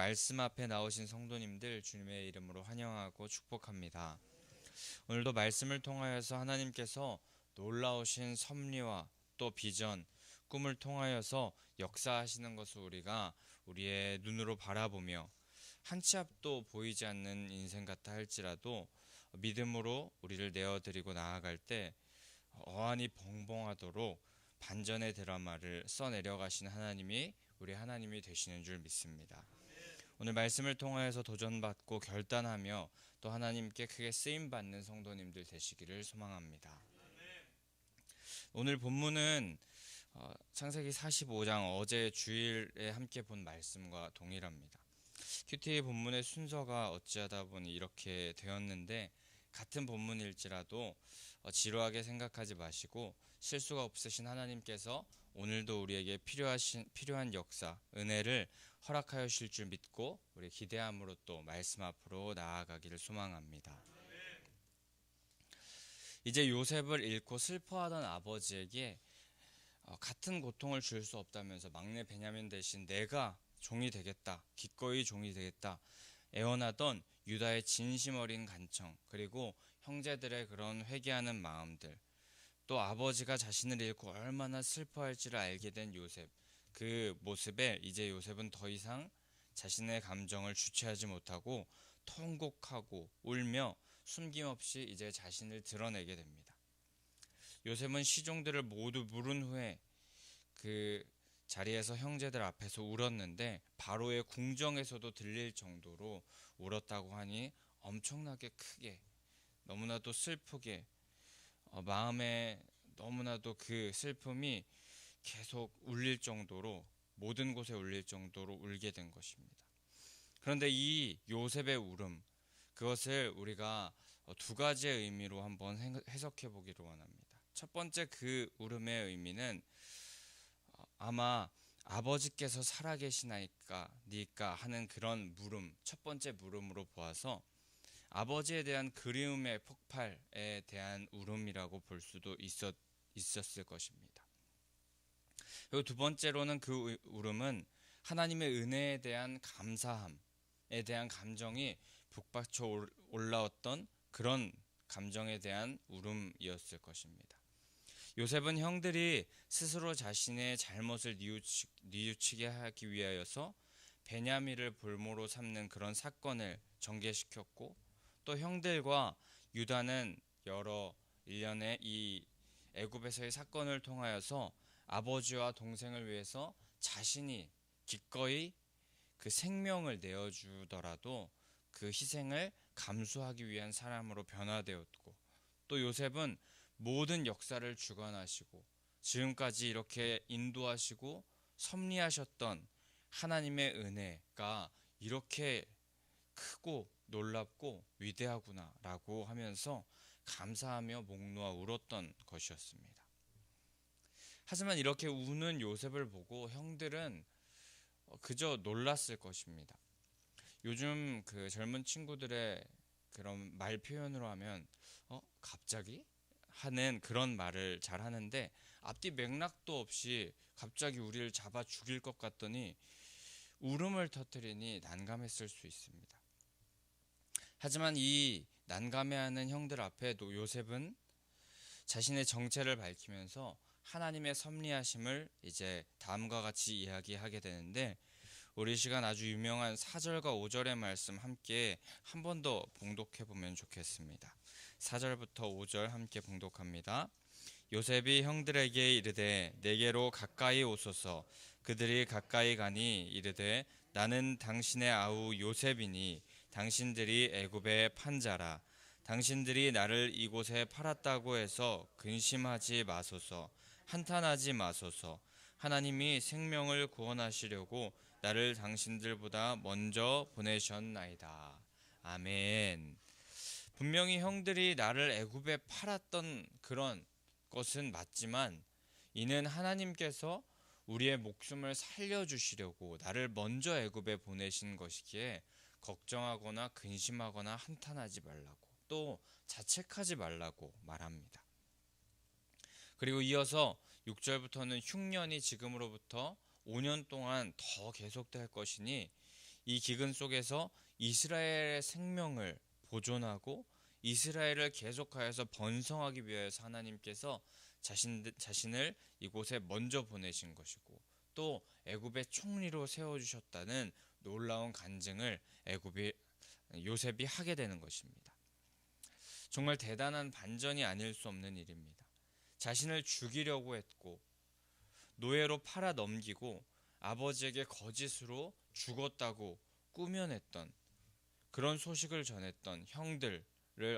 말씀 앞에 나오신 성도님들 주님의 이름으로 환영하고 축복합니다. 오늘도 말씀을 통하여서 하나님께서 놀라우신 섭리와 또 비전, 꿈을 통하여서 역사하시는 것을 우리가 우리의 눈으로 바라보며 한 치 앞도 보이지 않는 인생 같아 할지라도 믿음으로 우리를 내어드리고 나아갈 때 어안이 벙벙하도록 반전의 드라마를 써내려가신 하나님이 우리 하나님이 되시는 줄 믿습니다. 오늘 말씀을 통하여서 도전받고 결단하며 또 하나님께 크게 쓰임받는 성도님들 되시기를 소망합니다. 오늘 본문은 창세기 45장 어제 주일에 함께 본 말씀과 동일합니다. 큐티 본문의 순서가 어찌하다 보니 이렇게 되었는데 같은 본문일지라도 지루하게 생각하지 마시고 실수가 없으신 하나님께서 오늘도 우리에게 필요한 역사, 은혜를 허락하여 주실 줄 믿고 우리 기대함으로 또 말씀 앞으로 나아가기를 소망합니다. 이제 요셉을 잃고 슬퍼하던 아버지에게 같은 고통을 줄 수 없다면서 막내 베냐민 대신 내가 종이 되겠다, 기꺼이 종이 되겠다 애원하던 유다의 진심 어린 간청, 그리고 형제들의 그런 회개하는 마음들, 또 아버지가 자신을 잃고 얼마나 슬퍼할지를 알게 된 요셉, 그 모습에 이제 요셉은 더 이상 자신의 감정을 주체하지 못하고 통곡하고 울며 숨김없이 이제 자신을 드러내게 됩니다. 요셉은 시종들을 모두 물은 후에 그 자리에서 형제들 앞에서 울었는데 바로의 궁정에서도 들릴 정도로 울었다고 하니 엄청나게 크게, 너무나도 슬프게, 마음에 너무나도 그 슬픔이 계속 울릴 정도로, 모든 곳에 울릴 정도로 울게 된 것입니다. 그런데 이 요셉의 울음, 그것을 우리가 두 가지의 의미로 한번 해석해 보기를 원합니다. 첫 번째, 그 울음의 의미는 아마 아버지께서 살아계시나이까 니까 하는 그런 물음, 첫 번째 물음으로 보아서 아버지에 대한 그리움의 폭발에 대한 울음이라고 볼 수도 있었을 것입니다. 그리고 두 번째로는 그 울음은 하나님의 은혜에 대한 감사함에 대한 감정이 북받쳐 올라왔던 그런 감정에 대한 울음이었을 것입니다. 요셉은 형들이 스스로 자신의 잘못을 뉘우치게 하기 위하여서 베냐민을 볼모로 삼는 그런 사건을 전개시켰고, 또 형들과 유다는 여러 일련의 이 애굽에서의 사건을 통하여서 아버지와 동생을 위해서 자신이 기꺼이 그 생명을 내어주더라도 그 희생을 감수하기 위한 사람으로 변화되었고, 또 요셉은 모든 역사를 주관하시고 지금까지 이렇게 인도하시고 섭리하셨던 하나님의 은혜가 이렇게 크고 놀랍고 위대하구나라고 하면서 감사하며 목 놓아 울었던 것이었습니다. 하지만 이렇게 우는 요셉을 보고 형들은 그저 놀랐을 것입니다. 요즘 그 젊은 친구들의 그런 말 표현으로 하면 갑자기? 하는 그런 말을 잘 하는데, 앞뒤 맥락도 없이 갑자기 우리를 잡아 죽일 것 같더니 울음을 터뜨리니 난감했을 수 있습니다. 하지만 이 난감해하는 형들 앞에도 요셉은 자신의 정체를 밝히면서 하나님의 섭리하심을 이제 다음과 같이 이야기하게 되는데, 우리 시간 아주 유명한 4절과 5절의 말씀 함께 한 번 더 봉독해 보면 좋겠습니다. 4절부터 5절 함께 봉독합니다. 요셉이 형들에게 이르되 내게로 가까이 오소서. 그들이 가까이 가니 이르되 나는 당신의 아우 요셉이니 당신들이 애굽의 판자라. 당신들이 나를 이곳에 팔았다고 해서 근심하지 마소서. 한탄하지 마소서. 하나님이 생명을 구원하시려고 나를 당신들보다 먼저 보내셨나이다. 아멘. 분명히 형들이 나를 애굽에 팔았던 그런 것은 맞지만, 이는 하나님께서 우리의 목숨을 살려주시려고 나를 먼저 애굽에 보내신 것이기에 걱정하거나 근심하거나 한탄하지 말라고, 또 자책하지 말라고 말합니다. 그리고 이어서 6절부터는 흉년이 지금으로부터 5년 동안 더 계속될 것이니 이 기근 속에서 이스라엘의 생명을 보존하고 이스라엘을 계속하여서 번성하기 위해서 하나님께서 자신을 이곳에 먼저 보내신 것이고, 또 애굽의 총리로 세워주셨다는 놀라운 간증을 요셉이 하게 되는 것입니다. 정말 대단한 반전이 아닐 수 없는 일입니다. 자신을 죽이려고 했고 노예로 팔아 넘기고 아버지에게 거짓으로 죽었다고 꾸며냈던, 그런 소식을 전했던 형들을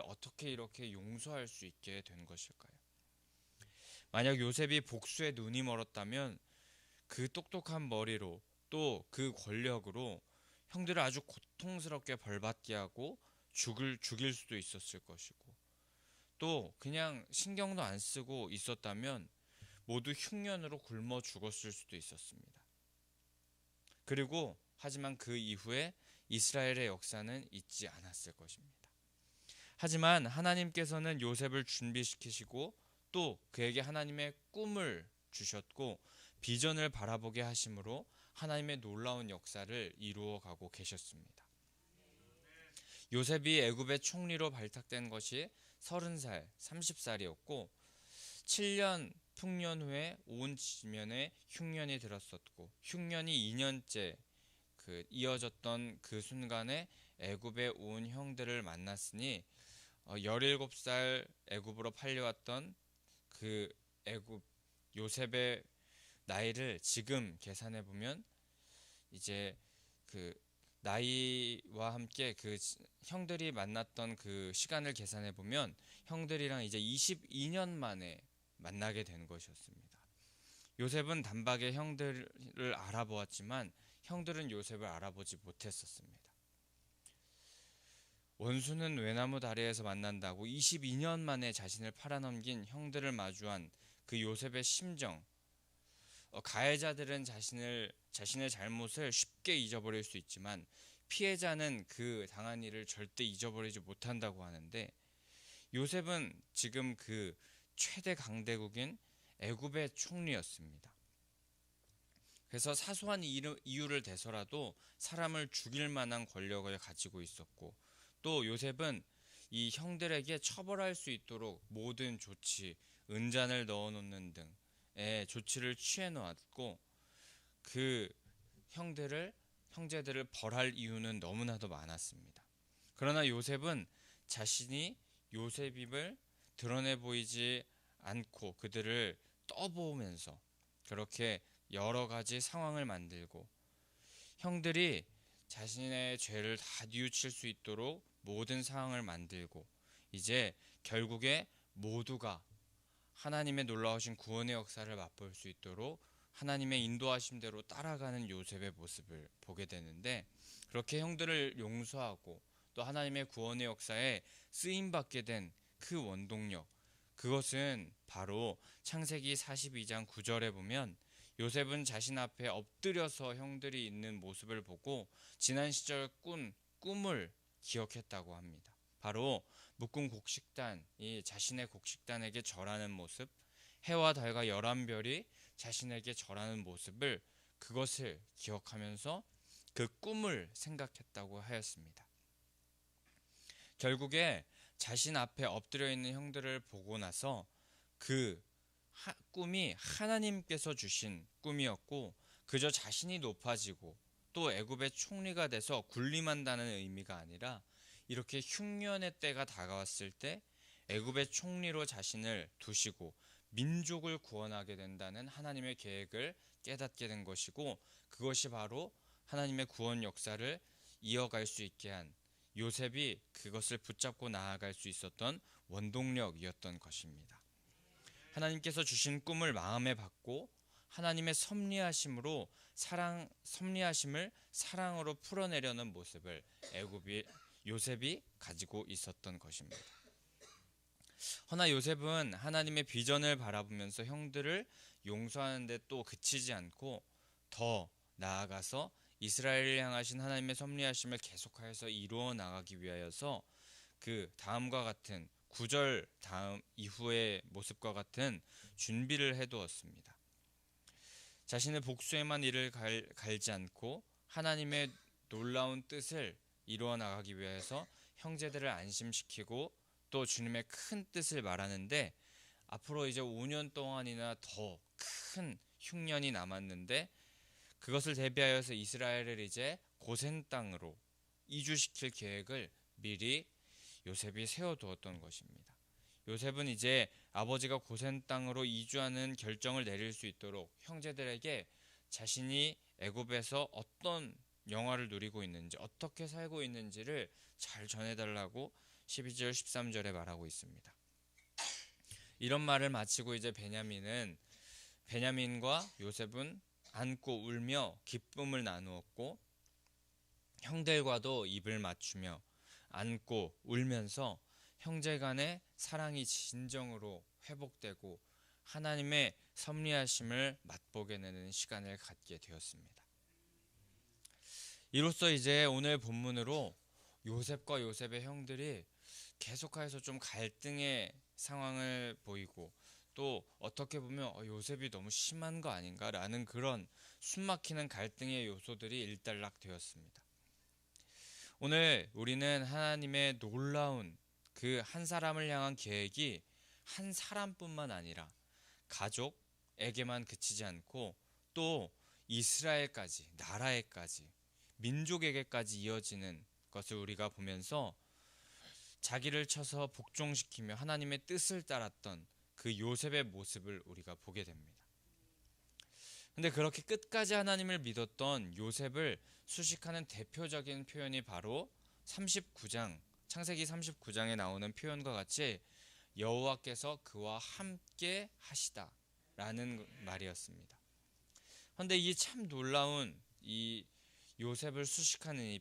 어떻게 이렇게 용서할 수 있게 된 것일까요? 만약 요셉이 복수에 눈이 멀었다면 그 똑똑한 머리로 또 그 권력으로 형들을 아주 고통스럽게 벌받게 하고 죽일 수도 있었을 것이고, 또 그냥 신경도 안 쓰고 있었다면 모두 흉년으로 굶어 죽었을 수도 있었습니다. 그리고 하지만 그 이후에 이스라엘의 역사는 잊지 않았을 것입니다. 하지만 하나님께서는 요셉을 준비시키시고 또 그에게 하나님의 꿈을 주셨고 비전을 바라보게 하심으로 하나님의 놀라운 역사를 이루어가고 계셨습니다. 요셉이 애굽의 총리로 발탁된 것이 30살, 30살이었고 7년 풍년 후에 온 지면에 흉년이 들었었고, 흉년이 2년째 이어졌던 그 순간에 애굽에 온 형들을 만났으니 17살 애굽으로 팔려왔던 그 애굽 요셉의 나이를 지금 계산해 보면 이제 그 나이와 함께 그 형들이 만났던 그 시간을 계산해 보면 형들이랑 이제 22년 만에 만나게 된 것이었습니다. 요셉은 단박에 형들을 알아보았지만 형들은 요셉을 알아보지 못했었습니다. 원수는 외나무 다리에서 만난다고 22년 만에 자신을 팔아넘긴 형들을 마주한 그 요셉의 심정, 가해자들은 자신의 잘못을 쉽게 잊어버릴 수 있지만 피해자는 그 당한 일을 절대 잊어버리지 못한다고 하는데, 요셉은 지금 그 최대 강대국인 애굽의 총리였습니다. 그래서 사소한 이유를 대서라도 사람을 죽일 만한 권력을 가지고 있었고, 또 요셉은 이 형들에게 처벌할 수 있도록 모든 조치, 은잔을 넣어놓는 등의 조치를 취해 놓았고, 그 형제들을 벌할 이유는 너무나도 많았습니다. 그러나 요셉은 자신이 요셉임을 드러내 보이지 않고 그들을 떠보면서 그렇게 여러 가지 상황을 만들고, 형들이 자신의 죄를 다 뉘우칠 수 있도록 모든 상황을 만들고, 이제 결국에 모두가 하나님의 놀라우신 구원의 역사를 맛볼 수 있도록 하나님의 인도하심대로 따라가는 요셉의 모습을 보게 되는데, 그렇게 형들을 용서하고 또 하나님의 구원의 역사에 쓰임받게 된 그 원동력, 그것은 바로 창세기 42장 9절에 보면 요셉은 자신 앞에 엎드려서 형들이 있는 모습을 보고 지난 시절 꿈을 기억했다고 합니다. 바로 묶은 곡식단이 자신의 곡식단에게 절하는 모습, 해와 달과 11별이 자신에게 절하는 모습을, 그것을 기억하면서 그 꿈을 생각했다고 하였습니다. 결국에 자신 앞에 엎드려 있는 형들을 보고 나서 그 꿈이 하나님께서 주신 꿈이었고, 그저 자신이 높아지고 또 애굽의 총리가 돼서 군림한다는 의미가 아니라 이렇게 흉년의 때가 다가왔을 때 애굽의 총리로 자신을 두시고 민족을 구원하게 된다는 하나님의 계획을 깨닫게 된 것이고, 그것이 바로 하나님의 구원 역사를 이어갈 수 있게 한, 요셉이 그것을 붙잡고 나아갈 수 있었던 원동력이었던 것입니다. 하나님께서 주신 꿈을 마음에 받고 하나님의 섭리하심을 사랑으로 풀어내려는 모습을 요셉이 가지고 있었던 것입니다. 허나 요셉은 하나님의 비전을 바라보면서 형들을 용서하는 데 또 그치지 않고 더 나아가서 이스라엘을 향하신 하나님의 섭리하심을 계속하여서 이루어 나가기 위하여서 그 다음과 같은 9절 다음 이후의 모습과 같은 준비를 해두었습니다. 자신의 복수에만 이를 갈지 않고 하나님의 놀라운 뜻을 이루어 나가기 위해서 형제들을 안심시키고 또 주님의 큰 뜻을 말하는데, 앞으로 이제 5년 동안이나 더 큰 흉년이 남았는데 그것을 대비하여서 이스라엘을 이제 고센 땅으로 이주시킬 계획을 미리 요셉이 세워두었던 것입니다. 요셉은 이제 아버지가 고센 땅으로 이주하는 결정을 내릴 수 있도록 형제들에게 자신이 애굽에서 어떤 영화를 누리고 있는지, 어떻게 살고 있는지를 잘 전해달라고 12절 13절에 말하고 있습니다. 이런 말을 마치고 이제 베냐민과 요셉은 안고 울며 기쁨을 나누었고, 형들과도 입을 맞추며 안고 울면서 형제 간의 사랑이 진정으로 회복되고 하나님의 섭리하심을 맛보게 되는 시간을 갖게 되었습니다. 이로써 이제 오늘 본문으로 요셉과 요셉의 형들이 계속해서 좀 갈등의 상황을 보이고, 또 어떻게 보면 요셉이 너무 심한 거 아닌가라는 그런 숨막히는 갈등의 요소들이 일단락 되었습니다. 오늘 우리는 하나님의 놀라운 그 한 사람을 향한 계획이 한 사람뿐만 아니라 가족에게만 그치지 않고 또 이스라엘까지, 나라에까지, 민족에게까지 이어지는 것을 우리가 보면서 자기를 쳐서 복종시키며 하나님의 뜻을 따랐던 그 요셉의 모습을 우리가 보게 됩니다. 근데 그렇게 끝까지 하나님을 믿었던 요셉을 수식하는 대표적인 표현이 바로 39장, 창세기 39장에 나오는 표현과 같이 여호와께서 그와 함께 하시다 라는 말이었습니다. 그런데 이 참 놀라운 이 요셉을 수식하는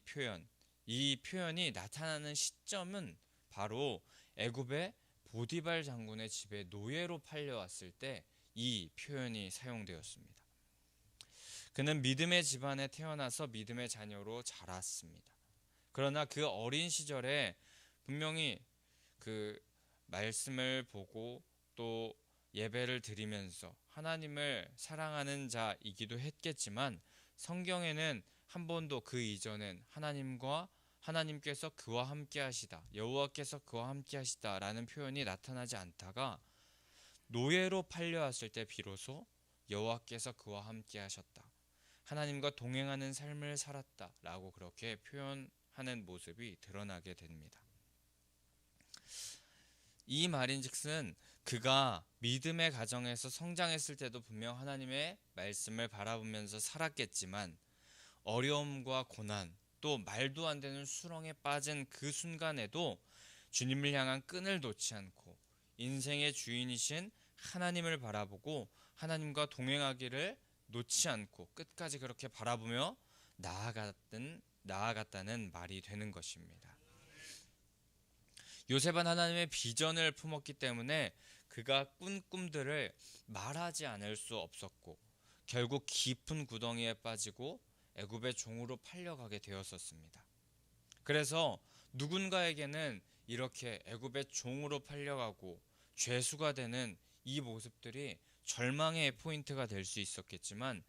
이 표현이 나타나는 시점은 바로 애굽의 보디발 장군의 집에 노예로 팔려왔을 때 이 표현이 사용되었습니다. 그는 믿음의 집안에 태어나서 믿음의 자녀로 자랐습니다. 그러나 그 어린 시절에 분명히 그 말씀을 보고 또 예배를 드리면서 하나님을 사랑하는 자이기도 했겠지만, 성경에는 한 번도 그 이전엔 하나님께서 그와 함께 하시다, 여호와께서 그와 함께 하시다 라는 표현이 나타나지 않다가 노예로 팔려왔을 때 비로소 여호와께서 그와 함께 하셨다, 하나님과 동행하는 삶을 살았다 라고 그렇게 표현하는 모습이 드러나게 됩니다. 이 말인즉슨 그가 믿음의 가정에서 성장했을 때도 분명 하나님의 말씀을 바라보면서 살았겠지만, 어려움과 고난, 또 말도 안 되는 수렁에 빠진 그 순간에도 주님을 향한 끈을 놓지 않고 인생의 주인이신 하나님을 바라보고 하나님과 동행하기를 놓지 않고 끝까지 그렇게 바라보며 나아갔다는 말이 되는 것입니다. 요셉은 하나님의 비전을 품었기 때문에 그가 꾼 꿈들을 말하지 않을 수 없었고, 결국 깊은 구덩이에 빠지고 애굽의 종으로 팔려가게 되었었습니다. 그래서 누군가에게는 이렇게 애굽의 종으로 팔려가고 죄수가 되는 이 모습들이 절망의 포인트가 될 수 있었겠지만,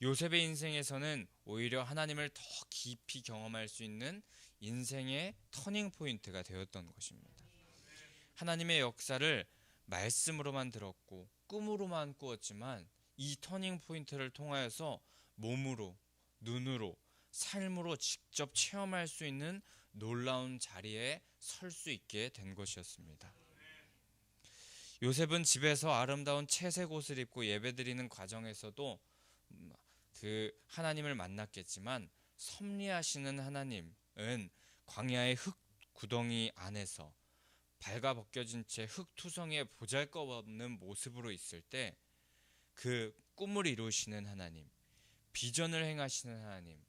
요셉의 인생에서는 오히려 하나님을 더 깊이 경험할 수 있는 인생의 터닝 포인트가 되었던 것입니다. 하나님의 역사를 말씀으로만 들었고 꿈으로만 꾸었지만, 이 터닝 포인트를 통하여서 몸으로, 눈으로, 삶으로 직접 체험할 수 있는 놀라운 자리에 설 수 있게 된 것이었습니다. 요셉은 집에서 아름다운 채색 옷을 입고 예배드리는 과정에서도 그 하나님을 만났겠지만, 섭리하시는 하나님은 광야의 흙 구덩이 안에서 발가벗겨진 채 흙투성이에 보잘것없는 모습으로 있을 때 그 꿈을 이루시는 하나님, 비전을 행하시는 하나님,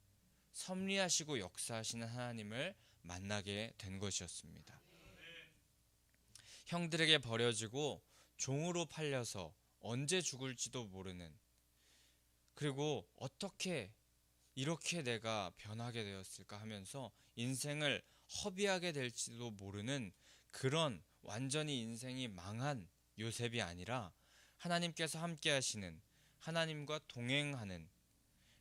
섭리하시고 역사하시는 하나님을 만나게 된 것이었습니다. 형들에게 버려지고 종으로 팔려서 언제 죽을지도 모르는, 그리고 어떻게 이렇게 내가 변하게 되었을까 하면서 인생을 허비하게 될지도 모르는 그런 완전히 인생이 망한 요셉이 아니라 하나님께서 함께 하시는, 하나님과 동행하는,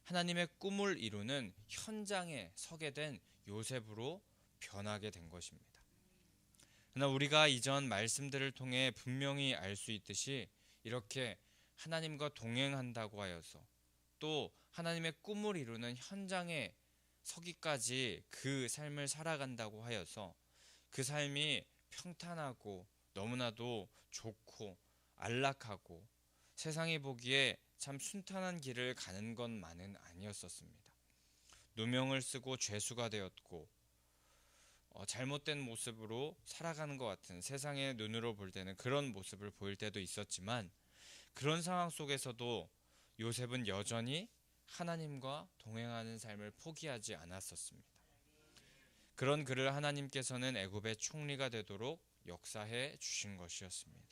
하나님의 꿈을 이루는 현장에 서게 된 요셉으로 변하게 된 것입니다. 그러나 우리가 이전 말씀들을 통해 분명히 알 수 있듯이 이렇게 하나님과 동행한다고 하여서 또 하나님의 꿈을 이루는 현장에 서기까지 그 삶을 살아간다고 하여서 그 삶이 평탄하고 너무나도 좋고 안락하고 세상이 보기에 참 순탄한 길을 가는 것만은 아니었었습니다. 누명을 쓰고 죄수가 되었고 잘못된 모습으로 살아가는 것 같은 세상의 눈으로 볼 때는 그런 모습을 보일 때도 있었지만 그런 상황 속에서도 요셉은 여전히 하나님과 동행하는 삶을 포기하지 않았었습니다. 그런 그를 하나님께서는 애굽의 총리가 되도록 역사해 주신 것이었습니다.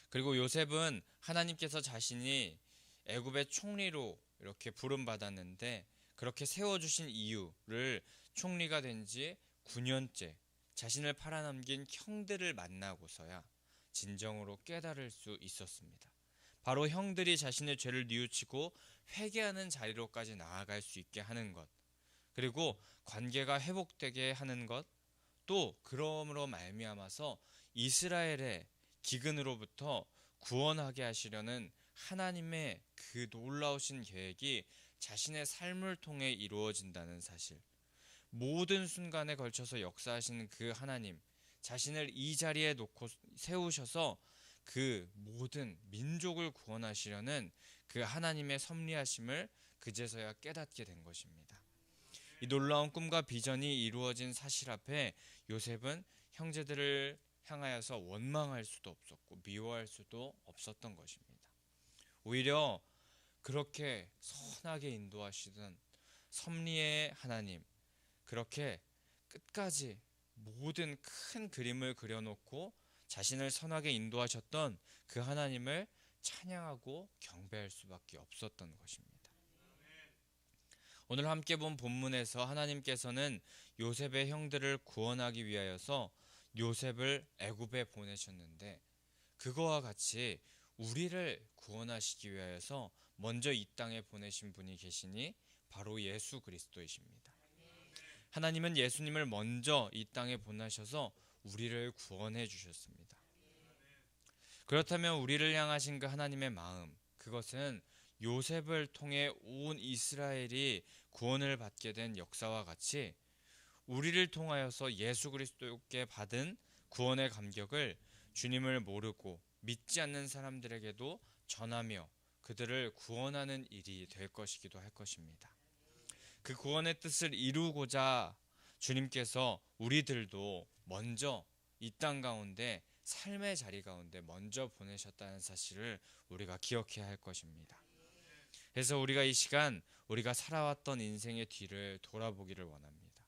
그리고 요셉은 하나님께서 자신이 애굽의 총리로 이렇게 부름받았는데 그렇게 세워주신 이유를 총리가 된 지 9년째 자신을 팔아넘긴 형들을 만나고서야 진정으로 깨달을 수 있었습니다. 바로 형들이 자신의 죄를 뉘우치고 회개하는 자리로까지 나아갈 수 있게 하는 것, 그리고 관계가 회복되게 하는 것, 또 그러므로 말미암아서 이스라엘의 기근으로부터 구원하게 하시려는 하나님의 그 놀라우신 계획이 자신의 삶을 통해 이루어진다는 사실, 모든 순간에 걸쳐서 역사하시는 그 하나님, 자신을 이 자리에 놓고 세우셔서 그 모든 민족을 구원하시려는 그 하나님의 섭리하심을 그제서야 깨닫게 된 것입니다. 이 놀라운 꿈과 비전이 이루어진 사실 앞에 요셉은 형제들을 향하여서 원망할 수도 없었고 미워할 수도 없었던 것입니다. 오히려 그렇게 선하게 인도하시던 섭리의 하나님, 그렇게 끝까지 모든 큰 그림을 그려놓고 자신을 선하게 인도하셨던 그 하나님을 찬양하고 경배할 수밖에 없었던 것입니다. 오늘 함께 본 본문에서 하나님께서는 요셉의 형들을 구원하기 위하여서 요셉을 애굽에 보내셨는데 그거와 같이 우리를 구원하시기 위하여서 먼저 이 땅에 보내신 분이 계시니 바로 예수 그리스도이십니다. 하나님은 예수님을 먼저 이 땅에 보내셔서 우리를 구원해 주셨습니다. 그렇다면 우리를 향하신 그 하나님의 마음, 그것은 요셉을 통해 온 이스라엘이 구원을 받게 된 역사와 같이 우리를 통하여서 예수 그리스도께 받은 구원의 감격을 주님을 모르고 믿지 않는 사람들에게도 전하며 그들을 구원하는 일이 될 것이기도 할 것입니다. 그 구원의 뜻을 이루고자 주님께서 우리들도 먼저 이 땅 가운데 삶의 자리 가운데 먼저 보내셨다는 사실을 우리가 기억해야 할 것입니다. 그래서 우리가 이 시간 우리가 살아왔던 인생의 뒤를 돌아보기를 원합니다.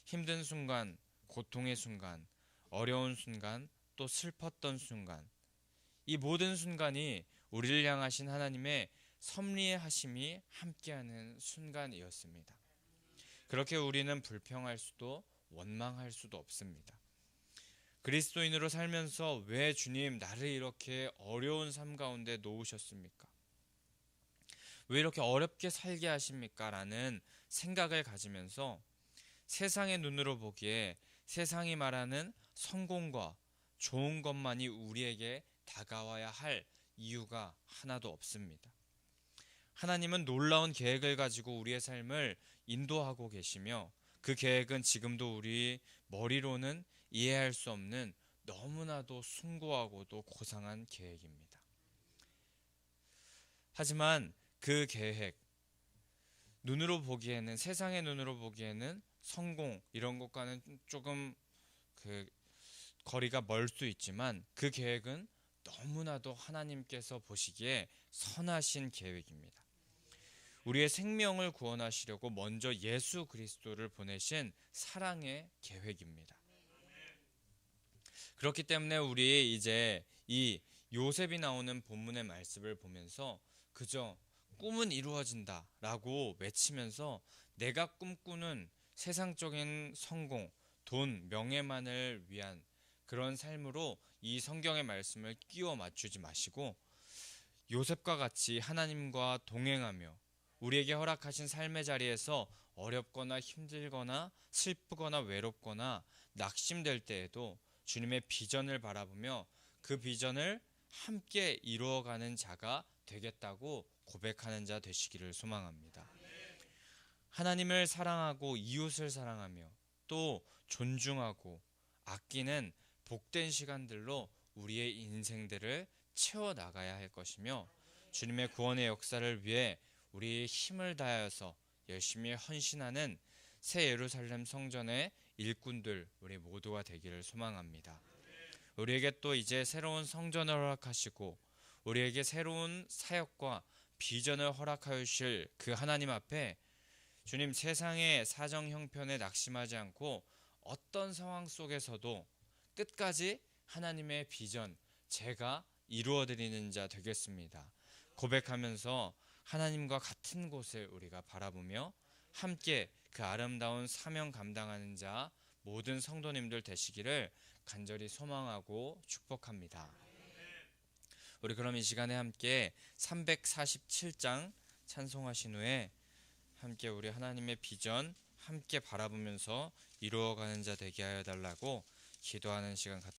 힘든 순간, 고통의 순간, 어려운 순간, 또 슬펐던 순간, 이 모든 순간이 우리를 향하신 하나님의 섭리의 하심이 함께하는 순간이었습니다. 그렇게 우리는 불평할 수도 원망할 수도 없습니다. 그리스도인으로 살면서 왜 주님 나를 이렇게 어려운 삶 가운데 놓으셨습니까? 왜 이렇게 어렵게 살게 하십니까? 라는 생각을 가지면서 세상의 눈으로 보기에 세상이 말하는 성공과 좋은 것만이 우리에게 다가와야 할 이유가 하나도 없습니다. 하나님은 놀라운 계획을 가지고 우리의 삶을 인도하고 계시며 그 계획은 지금도 우리 머리로는 이해할 수 없는 너무나도 숭고하고도 고상한 계획입니다. 하지만 그 계획, 눈으로 보기에는, 세상의 눈으로 보기에는 성공 이런 것과는 조금 거리가 멀 수 있지만 그 계획은 너무나도 하나님께서 보시기에 선하신 계획입니다. 우리의 생명을 구원하시려고 먼저 예수 그리스도를 보내신 사랑의 계획입니다. 그렇기 때문에 우리 이제 이 요셉이 나오는 본문의 말씀을 보면서 그저 꿈은 이루어진다 라고 외치면서 내가 꿈꾸는 세상적인 성공, 돈, 명예만을 위한 그런 삶으로 이 성경의 말씀을 끼워 맞추지 마시고 요셉과 같이 하나님과 동행하며 우리에게 허락하신 삶의 자리에서 어렵거나 힘들거나 슬프거나 외롭거나 낙심될 때에도 주님의 비전을 바라보며 그 비전을 함께 이루어가는 자가 되겠다고 고백하는 자 되시기를 소망합니다. 하나님을 사랑하고 이웃을 사랑하며 또 존중하고 아끼는 복된 시간들로 우리의 인생들을 채워나가야 할 것이며, 주님의 구원의 역사를 위해 우리의 힘을 다하여서 열심히 헌신하는 새 예루살렘 성전의 일꾼들 우리 모두가 되기를 소망합니다. 우리에게 또 이제 새로운 성전을 허락하시고 우리에게 새로운 사역과 비전을 허락하여 주실 그 하나님 앞에 주님, 세상의 사정 형편에 낙심하지 않고 어떤 상황 속에서도 끝까지 하나님의 비전 제가 이루어드리는 자 되겠습니다 고백하면서 하나님과 같은 곳을 우리가 바라보며 함께 그 아름다운 사명 감당하는 자 모든 성도님들 되시기를 간절히 소망하고 축복합니다. 우리 그럼 이 시간에 함께 347장 찬송하신 후에 함께 우리 하나님의 비전 함께 바라보면서 이루어가는 자 되게 하여 달라고 기도하는 시간 갖도록